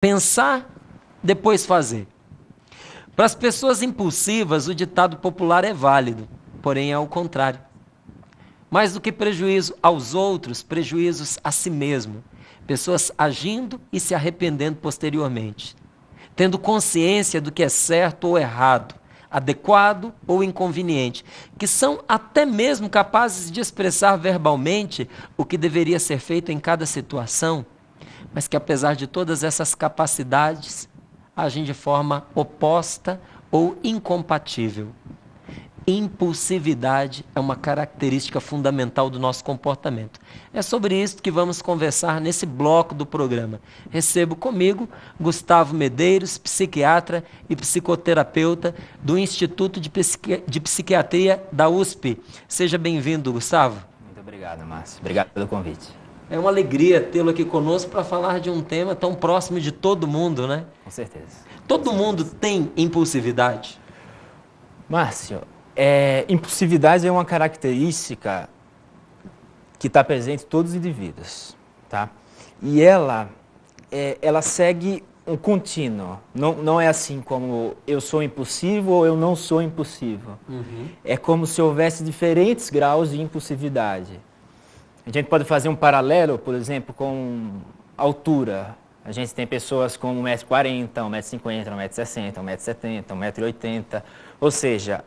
Pensar, depois fazer. Para as pessoas impulsivas, o ditado popular é válido, porém é o contrário. Mais do que prejuízo aos outros, prejuízos a si mesmo. Pessoas agindo e se arrependendo posteriormente. Tendo consciência do que é certo ou errado, adequado ou inconveniente, que são até mesmo capazes de expressar verbalmente o que deveria ser feito em cada situação, mas que apesar de todas essas capacidades, agem de forma oposta ou incompatível. Impulsividade é uma característica fundamental do nosso comportamento. É sobre isso que vamos conversar nesse bloco do programa. Recebo comigo Gustavo Medeiros, psiquiatra e psicoterapeuta do Instituto de Psiquiatria da USP. Seja bem-vindo, Gustavo. Muito obrigado, Márcio. Obrigado pelo convite. É uma alegria tê-lo aqui conosco para falar de um tema tão próximo de todo mundo, né? Com certeza. Todo mundo tem impulsividade? Márcio, impulsividade é uma característica que está presente em todos os indivíduos, tá? E ela segue um contínuo. Não é assim como eu sou impulsivo ou eu não sou impulsivo. É como se houvesse diferentes graus de impulsividade. A gente pode fazer um paralelo, por exemplo, com altura. A gente tem pessoas com 1,40 m, 1,50 m, 1,60 m, 1,70 m, 1,80 m. Ou seja,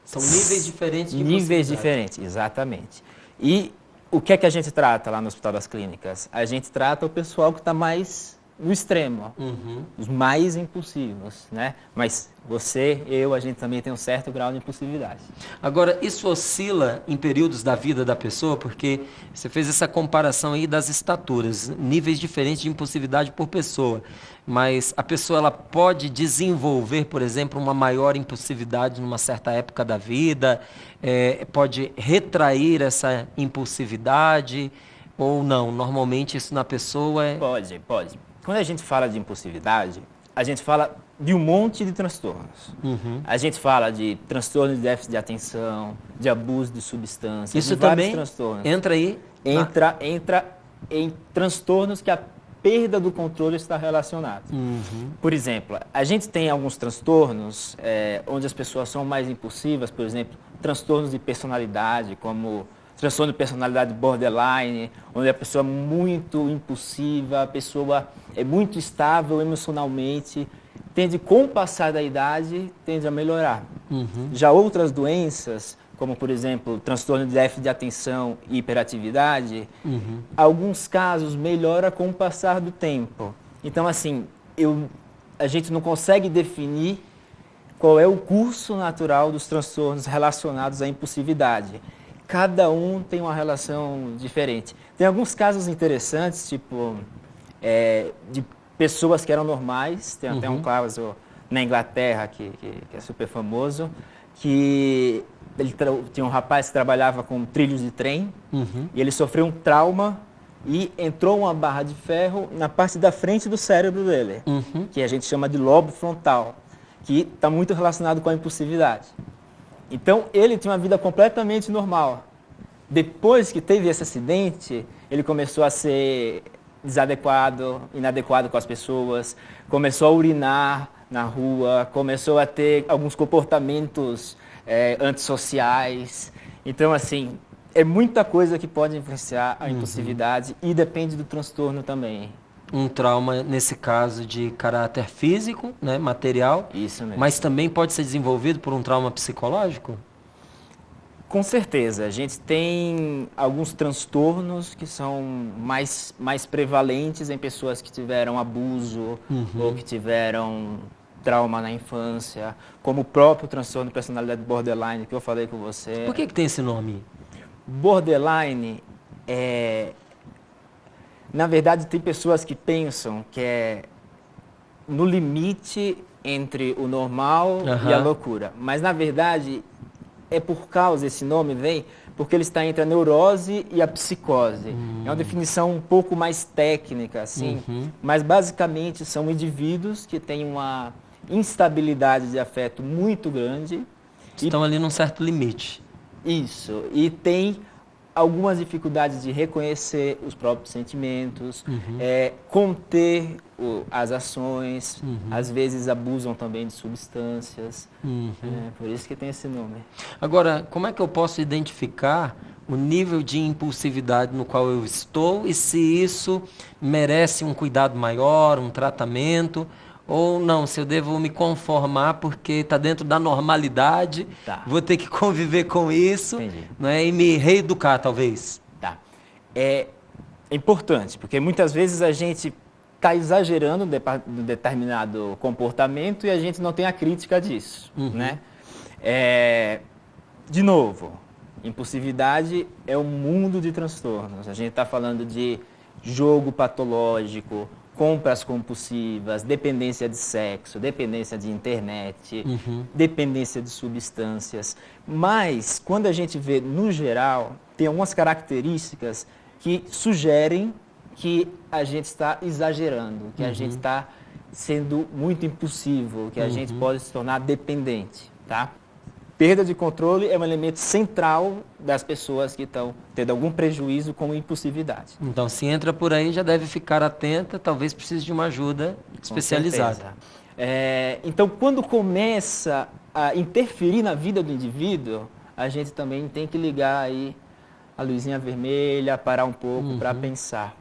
são níveis diferentes de níveis diferentes, exatamente. E o que é que a gente trata lá no Hospital das Clínicas? A gente trata o pessoal que está mais no extremo, os mais impulsivos, né? Mas você, a gente também tem um certo grau de impulsividade. Agora, isso oscila em períodos da vida da pessoa, porque você fez essa comparação aí das estaturas, níveis diferentes de impulsividade por pessoa, mas a pessoa ela pode desenvolver, por exemplo, uma maior impulsividade numa certa época da vida, pode retrair essa impulsividade ou não? Normalmente isso na pessoa é... Pode. Quando a gente fala de impulsividade, a gente fala de um monte de transtornos. A gente fala de transtorno de déficit de atenção, de abuso de substâncias, Isso de vários também transtornos. entra aí? Entra em transtornos que a perda do controle está relacionada. Por exemplo, a gente tem alguns transtornos onde as pessoas são mais impulsivas, por exemplo, transtornos de personalidade, como transtorno de personalidade borderline, onde a pessoa é muito impulsiva, a pessoa é muito estável emocionalmente, tende, com o passar da idade, tende a melhorar. Já outras doenças, como por exemplo, transtorno de déficit de atenção e hiperatividade, alguns casos melhora com o passar do tempo. Então, assim, a gente não consegue definir qual é o curso natural dos transtornos relacionados à impulsividade. Cada um tem uma relação diferente. Tem alguns casos interessantes, tipo, de pessoas que eram normais, tem até um caso na Inglaterra que é super famoso, que tinha um rapaz que trabalhava com trilhos de trem, e ele sofreu um trauma e entrou uma barra de ferro na parte da frente do cérebro dele, que a gente chama de lobo frontal, que está muito relacionado com a impulsividade. Então, ele tinha uma vida completamente normal. Depois que teve esse acidente, ele começou a ser desadequado, inadequado com as pessoas, começou a urinar na rua, começou a ter alguns comportamentos antissociais. Então, assim, é muita coisa que pode influenciar a impulsividade e depende do transtorno também. Um trauma, nesse caso, de caráter físico, né, material. Isso mesmo. Mas também pode ser desenvolvido por um trauma psicológico? Com certeza. A gente tem alguns transtornos que são mais prevalentes em pessoas que tiveram abuso ou que tiveram trauma na infância, como o próprio transtorno de personalidade borderline que eu falei com você. Por que tem esse nome? Borderline na verdade, tem pessoas que pensam que é no limite entre o normal e a loucura. Mas, na verdade, por causa, esse nome vem, porque ele está entre a neurose e a psicose. É uma definição um pouco mais técnica, assim, mas, basicamente, são indivíduos que têm uma instabilidade de afeto muito grande. Estão ali num certo limite. Isso, e tem algumas dificuldades de reconhecer os próprios sentimentos, conter as ações, às vezes abusam também de substâncias, por isso que tem esse nome. Agora, como é que eu posso identificar o nível de impulsividade no qual eu estou e se isso merece um cuidado maior, um tratamento, ou não, se eu devo me conformar porque está dentro da normalidade, vou ter que conviver com isso, né, e me reeducar, talvez. Tá. É importante, porque muitas vezes a gente está exagerando um determinado comportamento e a gente não tem a crítica disso, né? De novo, impulsividade é um mundo de transtornos. A gente está falando de jogo patológico, compras compulsivas, dependência de sexo, dependência de internet, dependência de substâncias. Mas, quando a gente vê no geral, tem algumas características que sugerem que a gente está exagerando, que a gente está sendo muito impulsivo, que a gente pode se tornar dependente, tá? Perda de controle é um elemento central das pessoas que estão tendo algum prejuízo com impulsividade. Então, se entra por aí, já deve ficar atenta, talvez precise de uma ajuda especializada. Então, quando começa a interferir na vida do indivíduo, a gente também tem que ligar aí a luzinha vermelha, parar um pouco para pensar.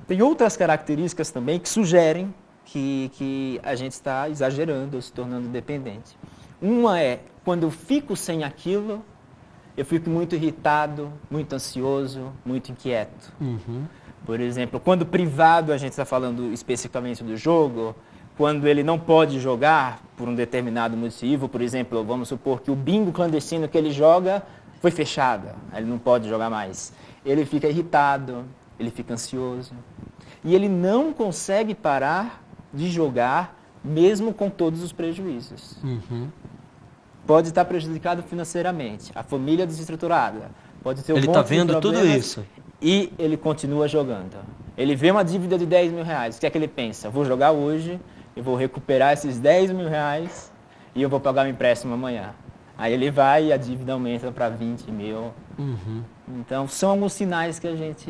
Tem outras características também que sugerem que a gente está exagerando, se tornando dependente. Uma é, quando eu fico sem aquilo, eu fico muito irritado, muito ansioso, muito inquieto. Por exemplo, quando privado, a gente está falando especificamente do jogo, quando ele não pode jogar por um determinado motivo, por exemplo, vamos supor que o bingo clandestino que ele joga foi fechado, ele não pode jogar mais. Ele fica irritado, ele fica ansioso. E ele não consegue parar de jogar, mesmo com todos os prejuízos. Pode estar prejudicado financeiramente, a família desestruturada, pode ter um monte de problemas. Ele está vendo tudo isso. E ele continua jogando. Ele vê uma dívida de 10 mil reais, o que é que ele pensa? Vou jogar hoje, eu vou recuperar esses 10 mil reais e eu vou pagar o empréstimo amanhã. Aí ele vai e a dívida aumenta para 20 mil. Então, são alguns sinais que a gente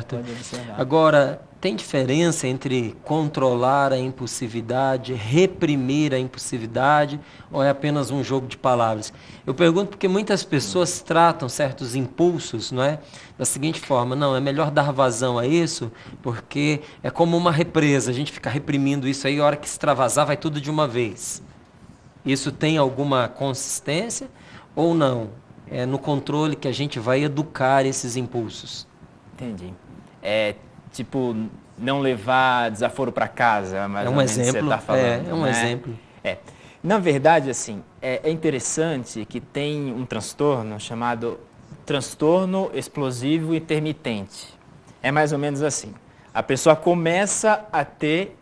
pode observar. Agora, tem diferença entre controlar a impulsividade, reprimir a impulsividade, ou é apenas um jogo de palavras? Eu pergunto porque muitas pessoas tratam certos impulsos, não é, da seguinte forma: não, é melhor dar vazão a isso, porque é como uma represa, a gente fica reprimindo isso aí, a hora que extravasar vai tudo de uma vez. Isso tem alguma consistência ou não? É no controle que a gente vai educar esses impulsos. Entendi. Tipo, não levar desaforo para casa, mais ou menos que você está falando. É um exemplo. Na verdade, assim, é interessante que tem um transtorno chamado transtorno explosivo intermitente. É mais ou menos assim. A pessoa começa a ter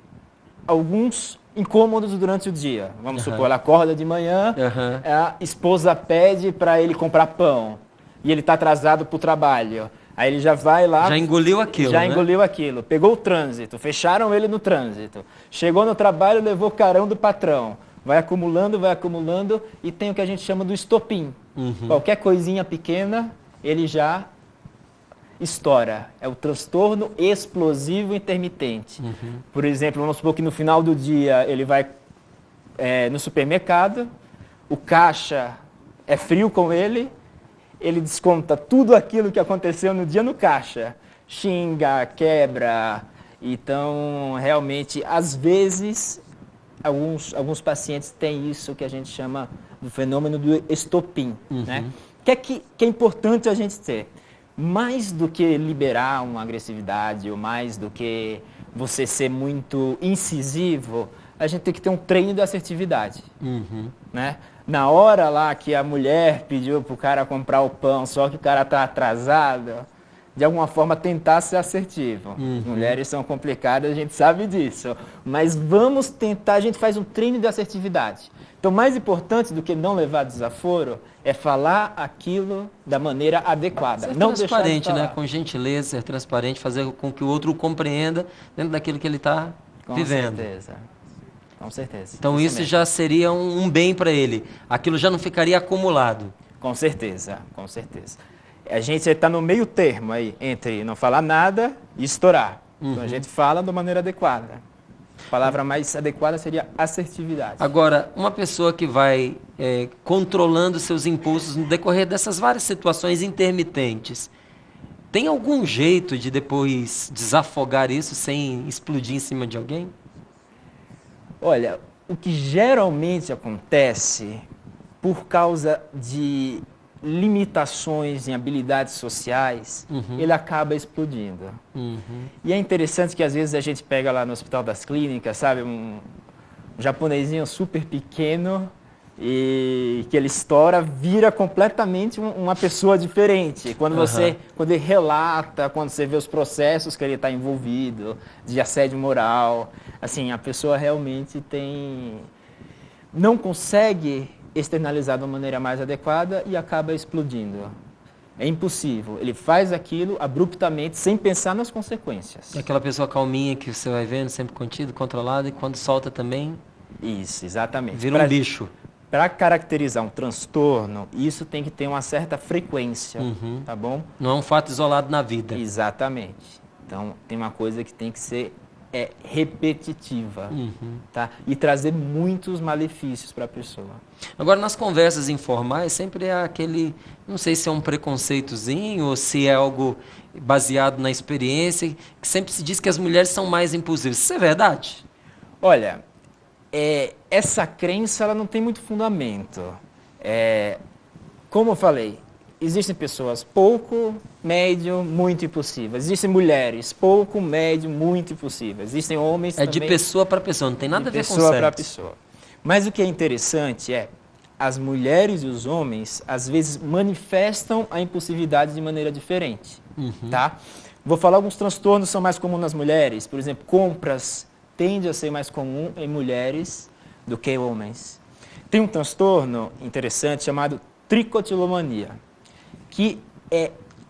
alguns incômodos durante o dia. Vamos supor, ela acorda de manhã, a esposa pede para ele comprar pão e ele está atrasado para o trabalho. Aí ele já vai lá... Já engoliu aquilo, Já engoliu aquilo. Pegou o trânsito, fecharam ele no trânsito. Chegou no trabalho, levou carão do patrão. Vai acumulando e tem o que a gente chama do estopim. Qualquer coisinha pequena, ele já estoura. É o transtorno explosivo intermitente. Por exemplo, vamos supor que no final do dia ele vai no supermercado, o caixa é frio com ele desconta tudo aquilo que aconteceu no dia no caixa. Xinga, quebra. Então, realmente, às vezes, alguns pacientes têm isso que a gente chama do fenômeno do estopim. Né? Que é importante a gente ter. Mais do que liberar uma agressividade, ou mais do que você ser muito incisivo, a gente tem que ter um treino de assertividade. Né? Na hora lá que a mulher pediu para o cara comprar o pão, só que o cara está atrasado, de alguma forma tentar ser assertivo. As mulheres são complicadas, a gente sabe disso. Mas vamos tentar, a gente faz um treino de assertividade. Então, mais importante do que não levar desaforo é falar aquilo da maneira adequada. Ser não transparente, deixar de né? Com gentileza, ser transparente, fazer com que o outro o compreenda dentro daquilo que ele está vivendo. Com certeza. Então isso já seria um bem para ele. Aquilo já não ficaria acumulado. Com certeza, com certeza. A gente está no meio termo aí, entre não falar nada e estourar. Então a gente fala de maneira adequada. A palavra mais adequada seria assertividade. Agora, uma pessoa que vai controlando seus impulsos no decorrer dessas várias situações intermitentes, tem algum jeito de depois desafogar isso sem explodir em cima de alguém? Olha, o que geralmente acontece por causa de limitações em habilidades sociais, ele acaba explodindo. E é interessante que às vezes a gente pega lá no Hospital das Clínicas, sabe, um japonesinho super pequeno e que ele estoura, vira completamente uma pessoa diferente. Quando ele relata, quando você vê os processos que ele está envolvido, de assédio moral, assim, a pessoa realmente não consegue externalizar de uma maneira mais adequada e acaba explodindo. É impossível. Ele faz aquilo abruptamente, sem pensar nas consequências. É aquela pessoa calminha que você vai vendo, sempre contido, controlado, e quando solta também... Isso, exatamente. Vira um bicho. Para caracterizar um transtorno, isso tem que ter uma certa frequência, tá bom? Não é um fato isolado na vida. Exatamente. Então, tem uma coisa que tem que ser repetitiva, tá? E trazer muitos malefícios para a pessoa. Agora, nas conversas informais, sempre é aquele, não sei se é um preconceitozinho ou se é algo baseado na experiência, que sempre se diz que as mulheres são mais impulsivas. Isso é verdade? Olha, essa crença ela não tem muito fundamento. Como eu falei, existem pessoas pouco, médio, muito impossíveis. Existem mulheres pouco, médio, muito impossíveis. Existem homens também. É de pessoa para pessoa, não tem nada a ver com pessoa sexo. para pessoa. Mas o que é interessante as mulheres e os homens, às vezes, manifestam a impulsividade de maneira diferente. Tá? Vou falar alguns transtornos que são mais comuns nas mulheres. Por exemplo, compras tende a ser mais comum em mulheres do que em homens. Tem um transtorno interessante chamado tricotilomania, que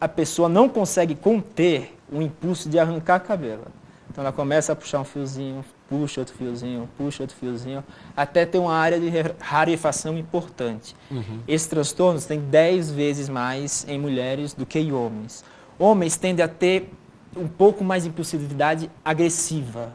a pessoa não consegue conter o impulso de arrancar cabelo. Então ela começa a puxar um fiozinho, puxa outro fiozinho, até ter uma área de rarefação importante. Esses transtornos têm 10 vezes mais em mulheres do que em homens. Homens tendem a ter um pouco mais de impulsividade agressiva,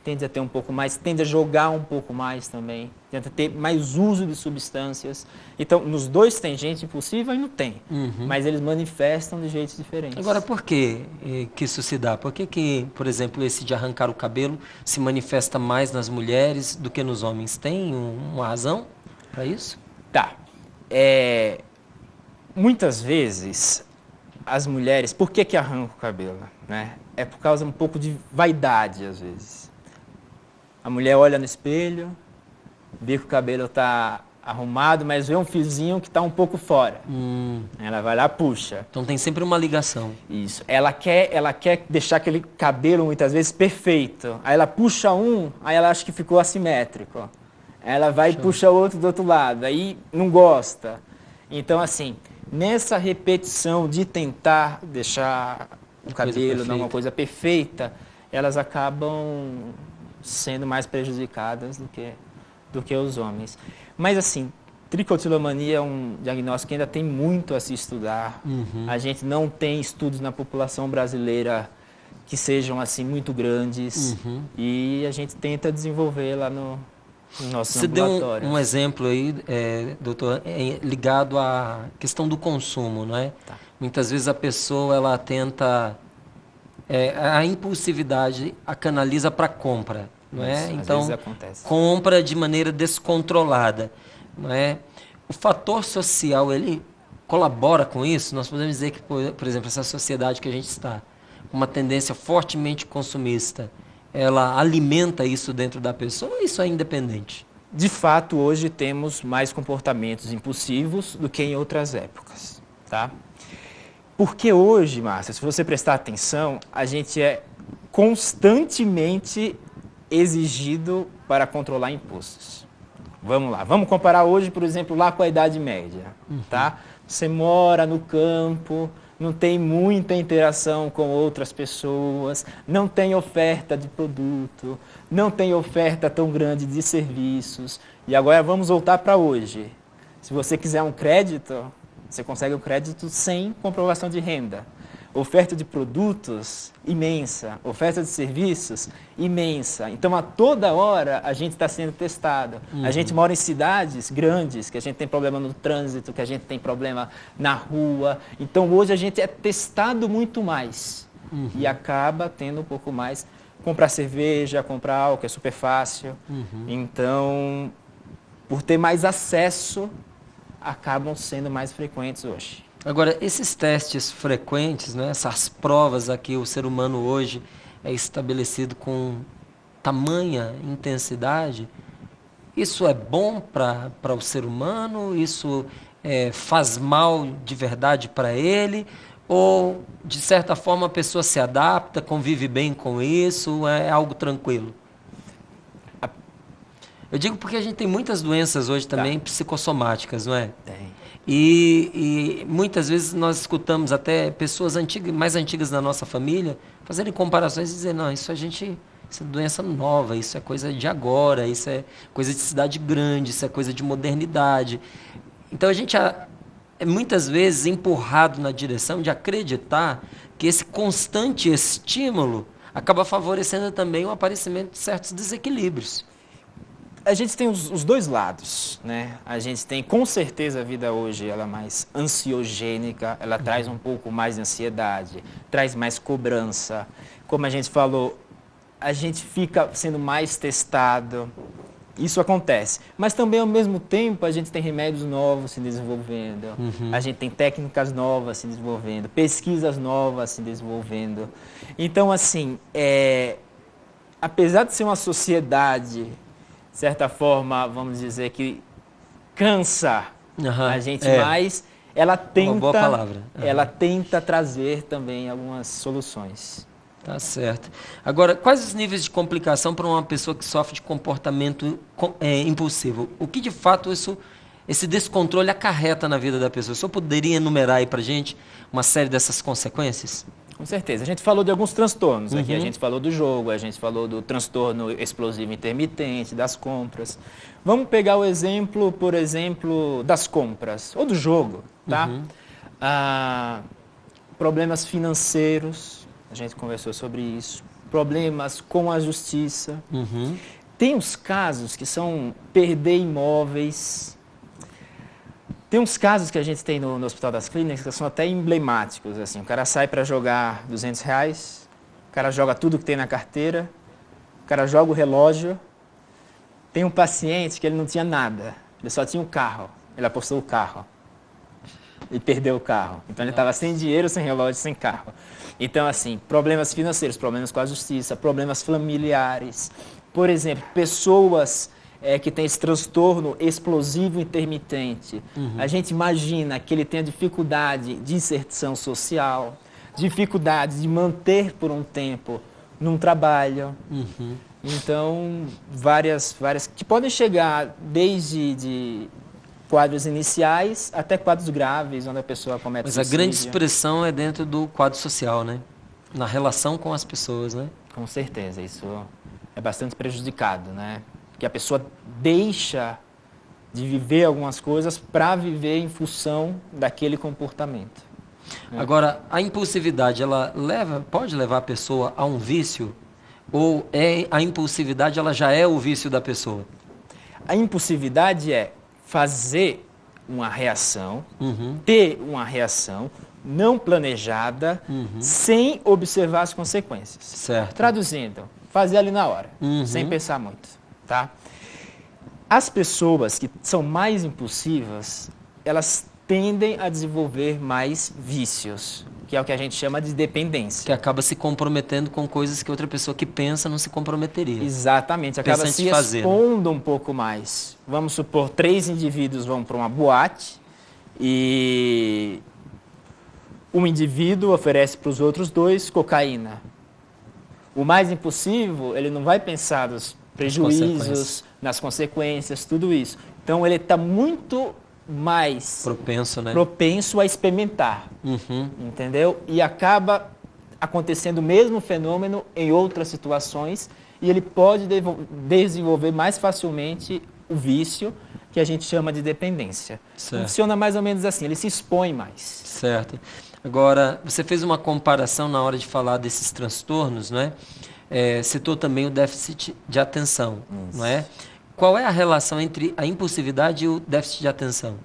tende a ter um pouco mais, tende a jogar um pouco mais também, tende a ter mais uso de substâncias. Então, nos dois tem gente impulsiva e não tem, mas eles manifestam de jeitos diferentes. Agora, por que isso se dá? Por que, por exemplo, esse de arrancar o cabelo se manifesta mais nas mulheres do que nos homens? Tem uma razão para isso? Tá. Muitas vezes, as mulheres, por que arrancam o cabelo? Né? É por causa um pouco de vaidade, às vezes. A mulher olha no espelho, vê que o cabelo está arrumado, mas vê um fiozinho que está um pouco fora. Ela vai lá, puxa. Então tem sempre uma ligação. Isso. Ela quer deixar aquele cabelo, muitas vezes, perfeito. Aí ela puxa aí ela acha que ficou assimétrico. Aí ela vai e puxa outro do outro lado. Aí não gosta. Então, assim, nessa repetição de tentar deixar o cabelo numa coisa perfeita, elas acabam sendo mais prejudicadas do que os homens. Mas, assim, tricotilomania é um diagnóstico que ainda tem muito a se estudar. A gente não tem estudos na população brasileira que sejam, assim, muito grandes. E a gente tenta desenvolver lá no nosso ambulatório. Você deu um exemplo aí, doutor, ligado à questão do consumo, não é? Tá. Muitas vezes a pessoa ela tenta... a impulsividade a canaliza para compra, não é? Isso, então, às vezes acontece. compra de maneira descontrolada, não é? O fator social, ele colabora com isso? Nós podemos dizer que, por exemplo, essa sociedade que a gente está, uma tendência fortemente consumista, ela alimenta isso dentro da pessoa ou isso é independente? De fato, hoje temos mais comportamentos impulsivos do que em outras épocas, tá? Porque hoje, Márcia, se você prestar atenção, a gente é constantemente exigido para controlar impulsos. Vamos lá, vamos comparar hoje, por exemplo, lá com a Idade Média, tá? Você mora no campo, não tem muita interação com outras pessoas, não tem oferta de produto, não tem oferta tão grande de serviços. E agora vamos voltar para hoje. Se você quiser um crédito, Você consegue o crédito sem comprovação de renda. Oferta de produtos, imensa. Oferta de serviços, imensa. Então, a toda hora, a gente está sendo testado. A gente mora em cidades grandes, que a gente tem problema no trânsito, que a gente tem problema na rua. Então, hoje, a gente é testado muito mais. E acaba tendo um pouco mais. Comprar cerveja, comprar álcool, é super fácil. Então, por ter mais acesso, acabam sendo mais frequentes hoje. Agora, esses testes frequentes, né, essas provas a que o ser humano hoje é estabelecido com tamanha intensidade, isso é bom para o ser humano? Isso faz mal de verdade para ele? Ou, de certa forma, a pessoa se adapta, convive bem com isso, é algo tranquilo? Eu digo porque a gente tem muitas doenças hoje também psicossomáticas, não é? Tem. E muitas vezes nós escutamos até pessoas mais antigas da nossa família fazerem comparações e dizer, não, isso é doença nova, isso é coisa de agora, isso é coisa de cidade grande, isso é coisa de modernidade. Então a gente é muitas vezes empurrado na direção de acreditar que esse constante estímulo acaba favorecendo também o aparecimento de certos desequilíbrios. A gente tem os dois lados, né? A gente tem, com certeza, a vida hoje ela é mais ansiogênica, ela traz um pouco mais de ansiedade, traz mais cobrança. Como a gente falou, a gente fica sendo mais testado. Isso acontece. Mas também, ao mesmo tempo, a gente tem remédios novos se desenvolvendo, a gente tem técnicas novas se desenvolvendo, pesquisas novas se desenvolvendo. Então, assim, apesar de ser uma sociedade, de certa forma, vamos dizer que cansa a gente mais, ela tenta, uma boa palavra. ela tenta trazer também algumas soluções. Tá certo. Agora, quais os níveis de complicação para uma pessoa que sofre de comportamento impulsivo? O que de fato esse descontrole acarreta na vida da pessoa? O senhor poderia enumerar aí para a gente uma série dessas consequências? Com certeza. A gente falou de alguns transtornos aqui. A gente falou do jogo, a gente falou do transtorno explosivo intermitente, das compras. Vamos pegar o exemplo, por exemplo, das compras, ou do jogo, tá? Problemas financeiros, a gente conversou sobre isso. Problemas com a justiça. Tem os casos que são perder imóveis. Tem uns casos que a gente tem no Hospital das Clínicas que são até emblemáticos. Assim, o cara sai para jogar R$200, o cara joga tudo que tem na carteira, o cara joga o relógio. Tem um paciente que ele não tinha nada, ele só tinha um carro, ele apostou o carro e perdeu o carro. Então ele estava sem dinheiro, sem relógio, sem carro. Então, assim, problemas financeiros, problemas com a justiça, problemas familiares. Por exemplo, pessoas que tem esse transtorno explosivo intermitente. A gente imagina que ele tenha dificuldade de inserção social, dificuldade de manter por um tempo num trabalho. Então, várias que podem chegar desde de quadros iniciais até quadros graves, onde a pessoa comete suicídio. Mas a grande expressão é dentro do quadro social, né? Na relação com as pessoas, né? Com certeza, isso é bastante prejudicado, né? Que a pessoa deixa de viver algumas coisas para viver em função daquele comportamento. Agora, a impulsividade, ela pode levar a pessoa a um vício? Ou a impulsividade ela já é o vício da pessoa? A impulsividade é fazer uma reação, ter uma reação não planejada, sem observar as consequências. Certo. Traduzindo, fazer ali na hora, sem pensar muito. Tá? As pessoas que são mais impulsivas, elas tendem a desenvolver mais vícios, que é o que a gente chama de dependência. Que acaba se comprometendo com coisas que outra pessoa que pensa não se comprometeria. Exatamente, acaba se expondo um pouco mais. Vamos supor, 3 indivíduos vão para uma boate e um indivíduo oferece para os outros 2 cocaína. O mais impulsivo, ele não vai pensar dos prejuízos, nas consequências, tudo isso. Então, ele está muito mais propenso a experimentar, entendeu? E acaba acontecendo o mesmo fenômeno em outras situações e ele pode desenvolver mais facilmente o vício que a gente chama de dependência. Certo. Funciona mais ou menos assim, ele se expõe mais. Certo. Agora, você fez uma comparação na hora de falar desses transtornos, não é? Citou também o déficit de atenção, não é? Qual é a relação entre a impulsividade e o déficit de atenção?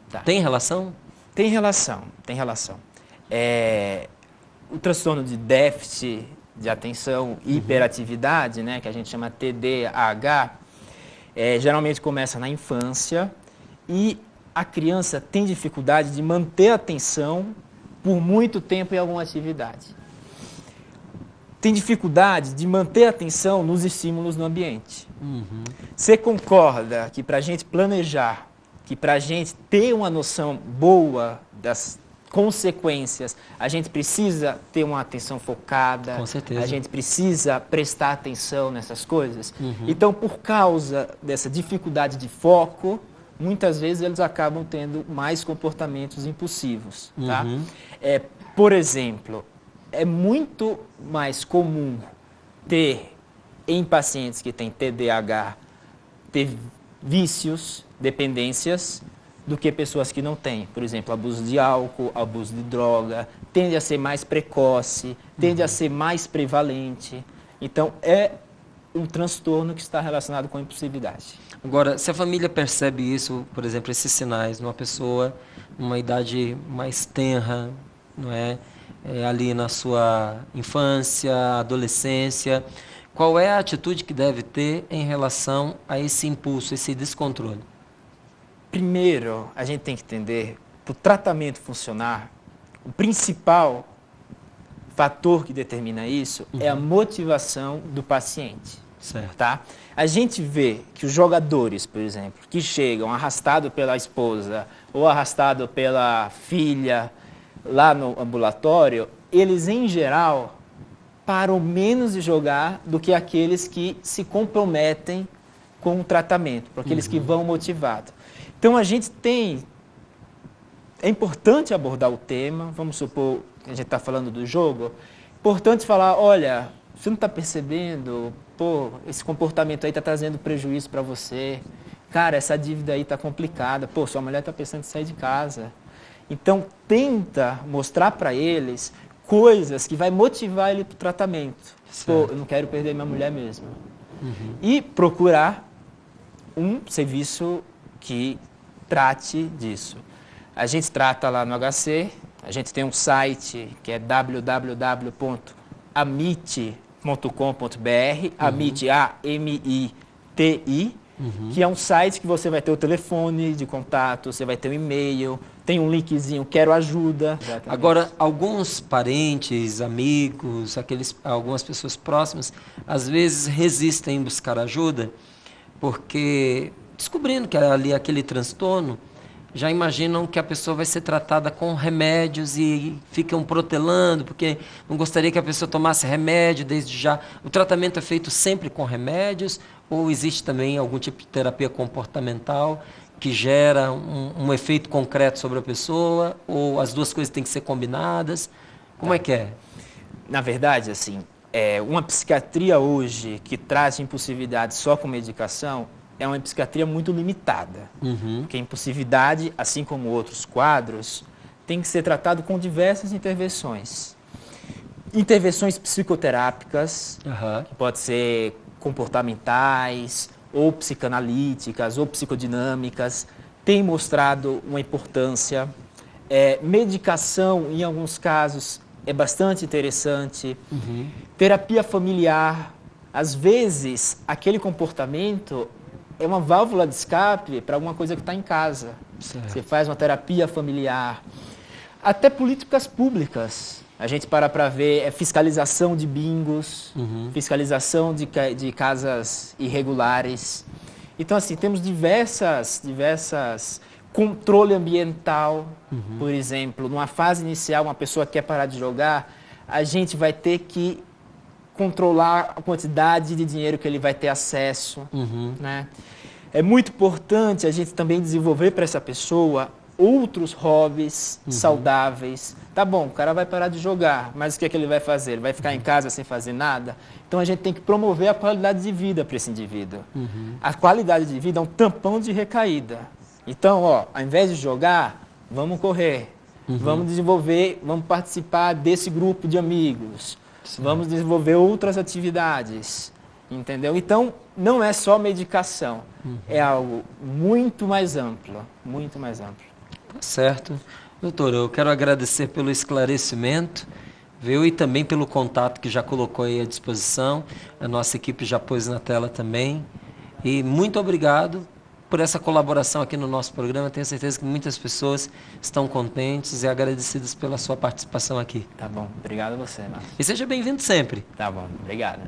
Tá. Tem relação? Tem relação, tem relação. O transtorno de déficit de atenção e hiperatividade, né, que a gente chama TDAH, geralmente começa na infância e a criança tem dificuldade de manter a atenção por muito tempo em alguma atividade. Tem dificuldade de manter a atenção nos estímulos no ambiente. Você concorda que para a gente planejar, que para a gente ter uma noção boa das consequências, a gente precisa ter uma atenção focada, Com certeza. a gente precisa prestar atenção nessas coisas? Então, por causa dessa dificuldade de foco, muitas vezes eles acabam tendo mais comportamentos impulsivos. Tá? Por exemplo, é muito mais comum ter, em pacientes que têm TDAH, ter vícios, dependências, do que pessoas que não têm. Por exemplo, abuso de álcool, abuso de droga, tende a ser mais precoce, tende a ser mais prevalente. Então, é um transtorno que está relacionado com a impulsividade. Agora, se a família percebe isso, por exemplo, esses sinais numa pessoa numa idade mais tenra, não é? Ali na sua infância, adolescência, qual é a atitude que deve ter em relação a esse impulso, esse descontrole? Primeiro, a gente tem que entender, para o tratamento funcionar, o principal fator que determina isso é a motivação do paciente. Certo. Tá? A gente vê que os jogadores, por exemplo, que chegam arrastados pela esposa ou arrastados pela filha lá no ambulatório, eles, em geral, param menos de jogar do que aqueles que se comprometem com o tratamento, para aqueles que vão motivados. Então, a gente tem... É importante abordar o tema, vamos supor que a gente está falando do jogo, importante falar, olha, você não está percebendo, pô, esse comportamento aí está trazendo prejuízo para você, cara, essa dívida aí está complicada, pô, sua mulher está pensando em sair de casa. Então, tenta mostrar para eles coisas que vai motivar ele para o tratamento. Certo. Pô, eu não quero perder minha mulher mesmo. E procurar um serviço que trate disso. A gente trata lá no HC, a gente tem um site que é www.amiti.com.br, Amiti, A-M-I-T-I, que é um site que você vai ter o telefone de contato, você vai ter um e-mail, tem um linkzinho, quero ajuda. Exatamente. Agora, alguns parentes, amigos, algumas pessoas próximas, às vezes resistem em buscar ajuda, porque descobrindo que ali aquele transtorno, já imaginam que a pessoa vai ser tratada com remédios e ficam protelando, porque não gostaria que a pessoa tomasse remédio desde já. O tratamento é feito sempre com remédios ou existe também algum tipo de terapia comportamental que gera um efeito concreto sobre a pessoa, ou as duas coisas têm que ser combinadas? Como é que é? Na verdade, assim, uma psiquiatria hoje que traz impulsividade só com medicação é uma psiquiatria muito limitada. Porque a impulsividade, assim como outros quadros, tem que ser tratado com diversas intervenções. Intervenções psicoterápicas, que pode ser comportamentais, ou psicanalíticas, ou psicodinâmicas, tem mostrado uma importância. Medicação, em alguns casos, é bastante interessante. Terapia familiar, às vezes, aquele comportamento é uma válvula de escape para alguma coisa que está em casa. Certo. Você faz uma terapia familiar. Até políticas públicas. A gente para ver fiscalização de bingos, fiscalização de casas irregulares. Então, assim, temos diversas controle ambiental, por exemplo. Numa fase inicial, uma pessoa quer parar de jogar, a gente vai ter que controlar a quantidade de dinheiro que ele vai ter acesso. Né? É muito importante a gente também desenvolver para essa pessoa outros hobbies saudáveis. Tá bom, o cara vai parar de jogar, mas o que é que ele vai fazer? Ele vai ficar em casa sem fazer nada? Então a gente tem que promover a qualidade de vida para esse indivíduo. A qualidade de vida é um tampão de recaída. Então, ó, ao invés de jogar, vamos correr. Vamos desenvolver, vamos participar desse grupo de amigos. Sim. Vamos desenvolver outras atividades. Entendeu? Então, não é só medicação. É algo muito mais amplo. Muito mais amplo. Tá certo. Doutor, eu quero agradecer pelo esclarecimento, viu? E também pelo contato que já colocou aí à disposição. A nossa equipe já pôs na tela também. E muito obrigado por essa colaboração aqui no nosso programa. Tenho certeza que muitas pessoas estão contentes e agradecidas pela sua participação aqui. Tá bom. Obrigado a você, Márcio. E seja bem-vindo sempre. Tá bom. Obrigado.